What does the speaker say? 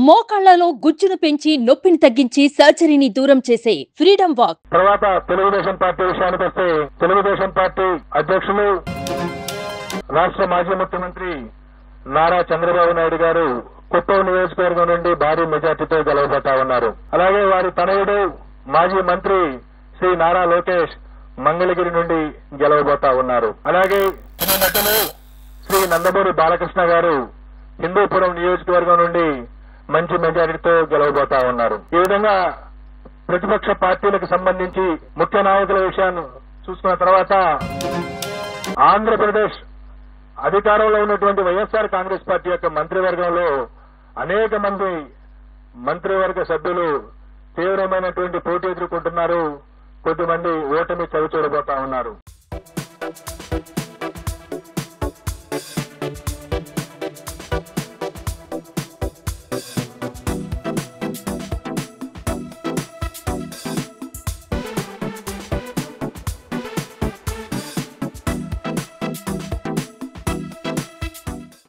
మోకాళ్లలో గుజ్జును పెంచి నొప్పిని తగ్గించి సర్జరీని దూరం చేసే ఫ్రీడమ్ వాక్. తర్వాత తెలుగుదేశం పార్టీ విషయానికి వస్తే తెలుగుదేశం పార్టీ అధ్యక్షులు రాష్ట్ర మాజీ ముఖ్యమంత్రి నారా చంద్రబాబు నాయుడు గారు కుప్పం నియోజకవర్గం నుండి భారీ మెజార్టీతో గెలవబోతా ఉన్నారు. అలాగే వారి తనయుడు మాజీ మంత్రి శ్రీ నారా లోకేష్ మంగళగిరి నుండి గెలవబోతా ఉన్నారు. అలాగే నటులు శ్రీ నందమూరి బాలకృష్ణ గారు హిందూపురం నియోజకవర్గం నుండి మంచి మెజారిటీతో గెలవబోతా ఉన్నారు. ఈ విధంగా ప్రతిపక్ష పార్టీలకు సంబంధించి ముఖ్య నాయకుల విషయాన్ని చూసుకున్న తర్వాత ఆంధ్రప్రదేశ్ అధికారంలో ఉన్నటువంటి వైఎస్ఆర్ కాంగ్రెస్ పార్టీ యొక్క మంత్రివర్గంలో అనేక మంది మంత్రివర్గ సభ్యులు తీవ్రమైనటువంటి పోటీ ఎదుర్కొంటున్నారు. కొద్దిమంది ఓటమి చవిచూడబోతా ఉన్నారు.